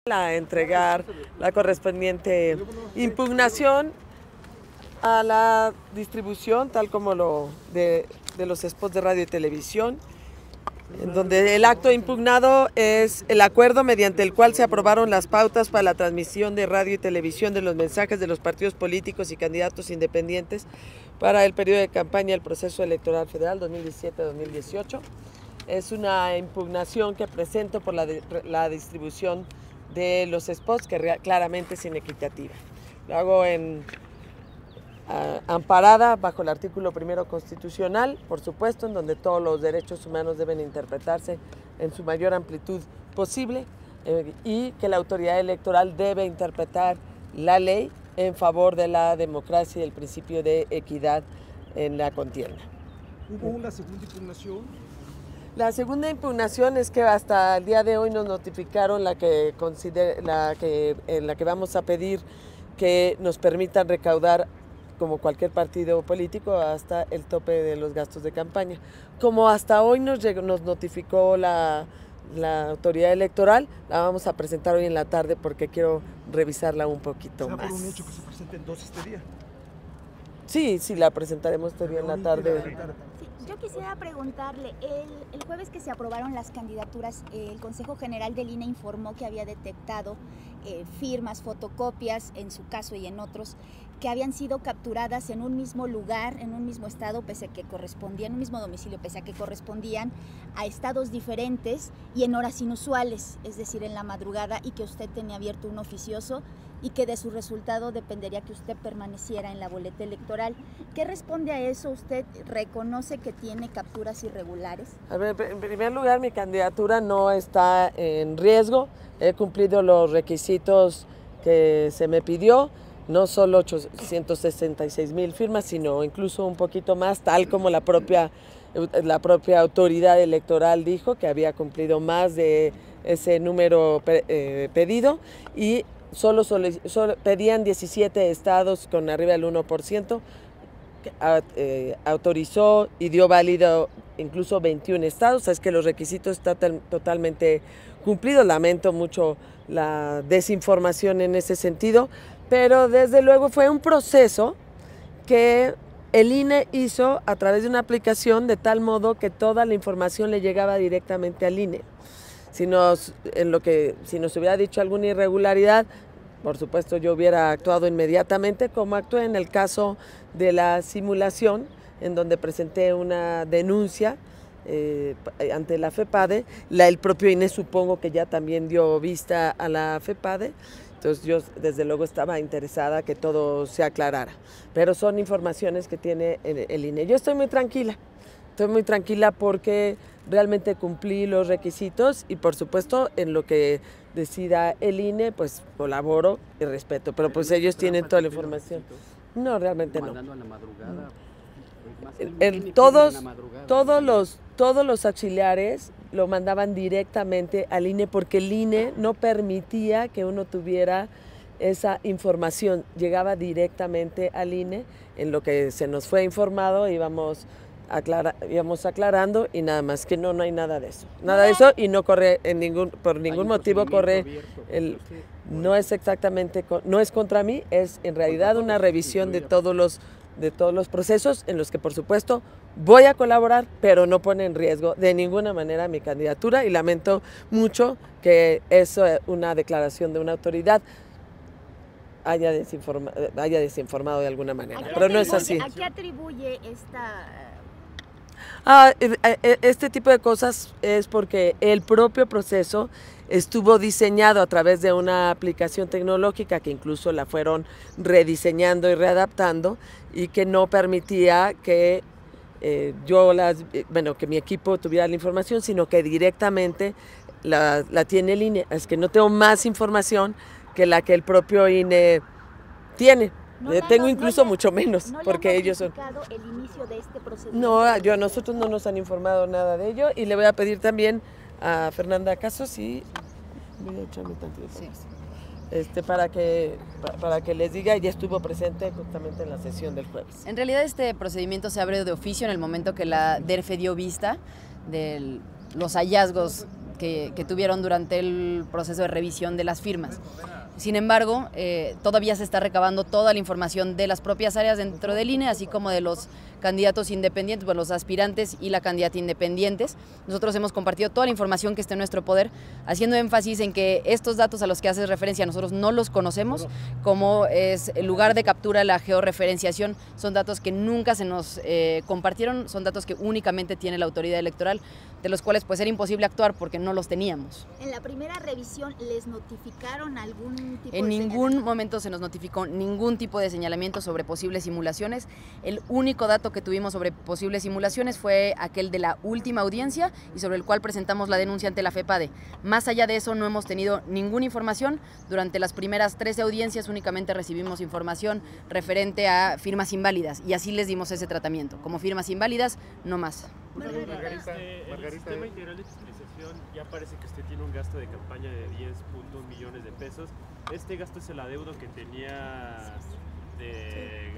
A entregar la correspondiente impugnación a la distribución, tal como de los spots de radio y televisión, en donde el acto impugnado es el acuerdo mediante el cual se aprobaron las pautas para la transmisión de radio y televisión de los mensajes de los partidos políticos y candidatos independientes para el periodo de campaña del proceso electoral federal 2017-2018. Es una impugnación que presento por la distribución de los spots, que claramente es inequitativa. Lo hago amparada bajo el artículo 1 constitucional, por supuesto, en donde todos los derechos humanos deben interpretarse en su mayor amplitud posible y que la autoridad electoral debe interpretar la ley en favor de la democracia y el principio de equidad en la contienda. ¿Hubo una segunda impugnación? La segunda impugnación es que hasta el día de hoy nos notificaron en la que vamos a pedir que nos permitan recaudar, como cualquier partido político, hasta el tope de los gastos de campaña. Como hasta hoy nos notificó la autoridad electoral, la vamos a presentar hoy en la tarde porque quiero revisarla un poquito más. ¿Será por un hecho que se presenten dos este día? Sí, la presentaremos este día en la tarde. Sí, yo quisiera preguntarle, el jueves que se aprobaron las candidaturas, el Consejo General del INE informó que había detectado firmas, fotocopias, en su caso y en otros, que habían sido capturadas en un mismo lugar, en un mismo estado, pese a que correspondían, un mismo domicilio, pese a que correspondían a estados diferentes y en horas inusuales, es decir, en la madrugada, y que usted tenía abierto un oficioso y que de su resultado dependería que usted permaneciera en la boleta electoral. ¿Qué responde a eso? ¿Usted reconoce que tiene capturas irregulares? A ver, en primer lugar, mi candidatura no está en riesgo. He cumplido los requisitos que se me pidió, no solo 866,000 firmas, sino incluso un poquito más, tal como la propia autoridad electoral dijo que había cumplido más de ese número pedido, y solo pedían 17 estados con arriba del 1%, autorizó y dio válido incluso 21 estados, es que los requisitos están totalmente cumplidos. Lamento mucho la desinformación en ese sentido, pero desde luego fue un proceso que el INE hizo a través de una aplicación, de tal modo que toda la información le llegaba directamente al INE. Si nos hubiera dicho alguna irregularidad, por supuesto yo hubiera actuado inmediatamente, como actué en el caso de la simulación, en donde presenté una denuncia ante la FEPADE. El propio INE supongo que ya también dio vista a la FEPADE. Entonces yo desde luego estaba interesada que todo se aclarara, pero son informaciones que tiene el INE. Yo estoy muy tranquila porque realmente cumplí los requisitos y por supuesto en lo que decida el INE pues colaboro y respeto, pero pues ellos tienen toda la información. No, realmente no. Todos los auxiliares lo mandaban directamente al INE porque el INE no permitía que uno tuviera esa información. Llegaba directamente al INE, en lo que se nos fue informado íbamos aclarando y nada más, que no hay nada de eso. Nada de eso, y no corre por ningún motivo corre no es contra mí, es en realidad una revisión de todos los procesos en los que por supuesto voy a colaborar, pero no pone en riesgo de ninguna manera mi candidatura, y lamento mucho que eso, una declaración de una autoridad, haya desinformado de alguna manera, pero no es así. ¿A qué atribuye esta...? Este tipo de cosas es porque el propio proceso estuvo diseñado a través de una aplicación tecnológica que incluso la fueron rediseñando y readaptando, y que no permitía que que mi equipo tuviera la información, sino que directamente la tiene el INE. Es que no tengo más información que la que el propio INE tiene. Tengo incluso mucho menos, porque ellos son... el inicio de este procedimiento? No, a nosotros no nos han informado nada de ello, y le voy a pedir también a Fernanda Casos voy a echarme tantito para que les diga. Ella estuvo presente justamente en la sesión del jueves. En realidad este procedimiento se abre de oficio en el momento que la DERFE dio vista de los hallazgos que tuvieron durante el proceso de revisión de las firmas. Sin embargo, todavía se está recabando toda la información de las propias áreas dentro del INE, así como de los candidatos independientes, bueno, los aspirantes y la candidata independientes. Nosotros hemos compartido toda la información que esté en nuestro poder, haciendo énfasis en que estos datos a los que haces referencia nosotros no los conocemos, como es el lugar de captura, la georreferenciación, son datos que nunca se nos compartieron, son datos que únicamente tiene la autoridad electoral, de los cuales pues era imposible actuar porque no los teníamos. En la primera revisión, ¿les notificaron algún tipo de En ningún señalamiento? momento se nos notificó ningún tipo de señalamiento sobre posibles simulaciones. El único dato que tuvimos sobre posibles simulaciones fue aquel de la última audiencia y sobre el cual presentamos la denuncia ante la FEPADE. Más allá de eso no hemos tenido ninguna información. Durante las primeras 13 audiencias únicamente recibimos información referente a firmas inválidas y así les dimos ese tratamiento. Como firmas inválidas, no más. El sistema integral de fiscalización ya parece que usted tiene un gasto de campaña de 10.1 millones de pesos. Este gasto es el adeudo que tenía de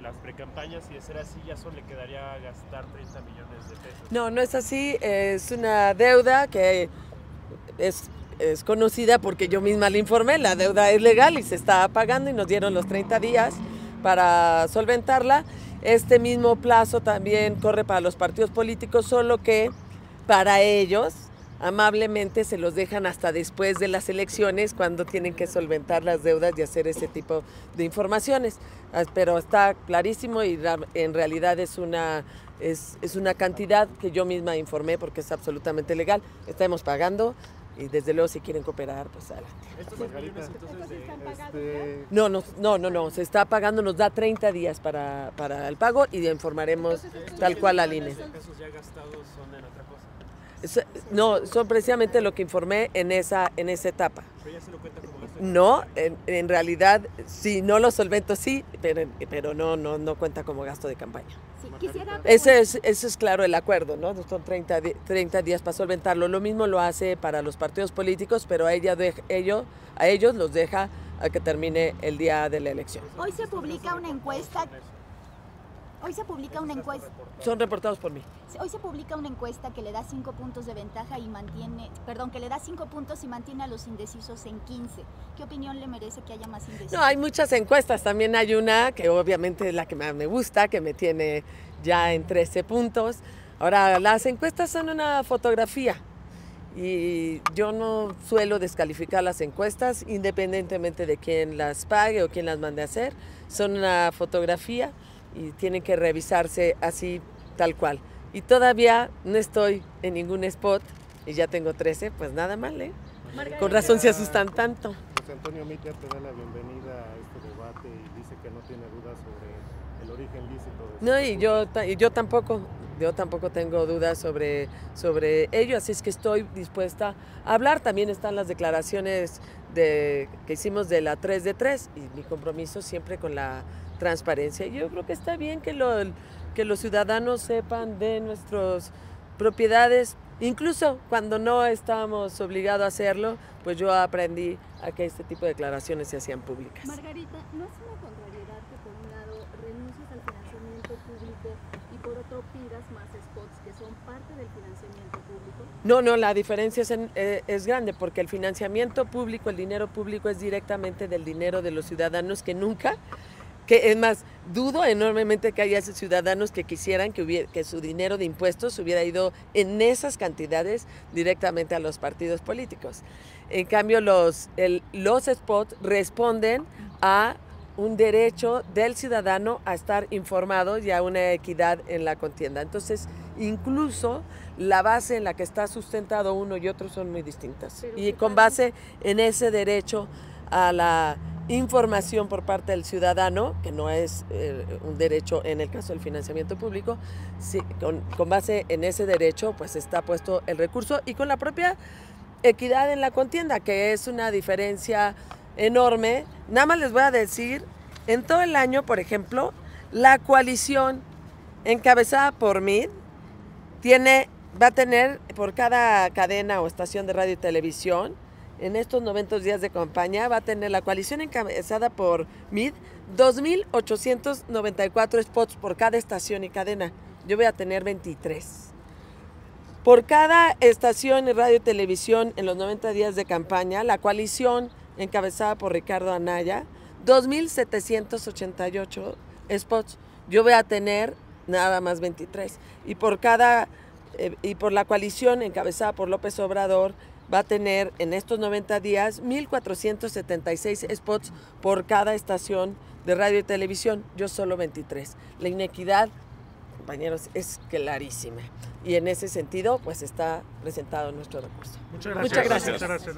las precampañas, y de ser así ya solo le quedaría gastar 30 millones de pesos. No, no es así, es una deuda que es conocida porque yo misma la informé, la deuda es legal y se está pagando y nos dieron los 30 días para solventarla. Este mismo plazo también corre para los partidos políticos, solo que para ellos amablemente se los dejan hasta después de las elecciones, cuando tienen que solventar las deudas y hacer ese tipo de informaciones. Pero está clarísimo y en realidad es una cantidad que yo misma informé porque es absolutamente legal. Estamos pagando y desde luego si quieren cooperar, pues adelante. ¿Estos millones entonces No, se está pagando, nos da 30 días para el pago y informaremos tal cual al INE. ¿Los pesos ya gastados son en otra cosa? No, son precisamente lo que informé en esa etapa. ¿Pero ya se lo cuenta como gasto? No, en realidad, si no lo solvento, sí, pero no cuenta como gasto de campaña. Sí, quisiera Ese es claro el acuerdo, ¿no? Son 30 días para solventarlo. Lo mismo lo hace para los partidos políticos, pero a ellos los deja a que termine el día de la elección. Hoy se publica una encuesta. Son reportados por mí. Hoy se publica una encuesta que le da 5 puntos de ventaja y que le da 5 puntos y mantiene a los indecisos en 15. ¿Qué opinión le merece que haya más indecisos? No, hay muchas encuestas. También hay una que obviamente es la que más me gusta, que me tiene ya en 13 puntos. Ahora, las encuestas son una fotografía y yo no suelo descalificar las encuestas independientemente de quién las pague o quién las mande a hacer. Son una fotografía y tienen que revisarse así, tal cual. Y todavía no estoy en ningún spot y ya tengo 13, pues nada mal, ¿eh? Margarita, Con razón se asustan tanto. José Antonio Meade ya te da la bienvenida a este debate y dice que no tiene dudas sobre el origen lícito de No, y yo tampoco tengo dudas sobre ello, así es que estoy dispuesta a hablar. También están las declaraciones que hicimos de la 3 de 3 y mi compromiso siempre con la transparencia. Yo creo que está bien que los ciudadanos sepan de nuestras propiedades, incluso cuando no estábamos obligados a hacerlo, pues yo aprendí a que este tipo de declaraciones se hacían públicas. Margarita, ¿no es una contrariedad que por un lado renuncies al financiamiento público y por otro pidas más spots que son parte del financiamiento público? No, la diferencia es grande porque el financiamiento público, el dinero público es directamente del dinero de los ciudadanos que es más, dudo enormemente que haya ciudadanos que quisieran que su dinero de impuestos hubiera ido en esas cantidades directamente a los partidos políticos. En cambio, los spots responden a un derecho del ciudadano a estar informado y a una equidad en la contienda. Entonces, incluso la base en la que está sustentado uno y otro son muy distintas. Y con base en ese derecho a la información por parte del ciudadano, que no es un derecho en el caso del financiamiento público, sí, con base en ese derecho pues está puesto el recurso y con la propia equidad en la contienda, que es una diferencia enorme. Nada más les voy a decir, en todo el año, por ejemplo, la coalición encabezada por Meade va a tener por cada cadena o estación de radio y televisión, en estos 90 días de campaña, va a tener la coalición encabezada por Meade 2.894 spots por cada estación y cadena. Yo voy a tener 23. Por cada estación de radio y televisión en los 90 días de campaña, la coalición encabezada por Ricardo Anaya, 2,788 spots. Yo voy a tener nada más 23. Y por la coalición encabezada por López Obrador va a tener en estos 90 días 1,476 spots por cada estación de radio y televisión. Yo solo 23. La inequidad, compañeros, es clarísima. Y en ese sentido, pues está presentado nuestro recurso. Muchas gracias. Muchas gracias.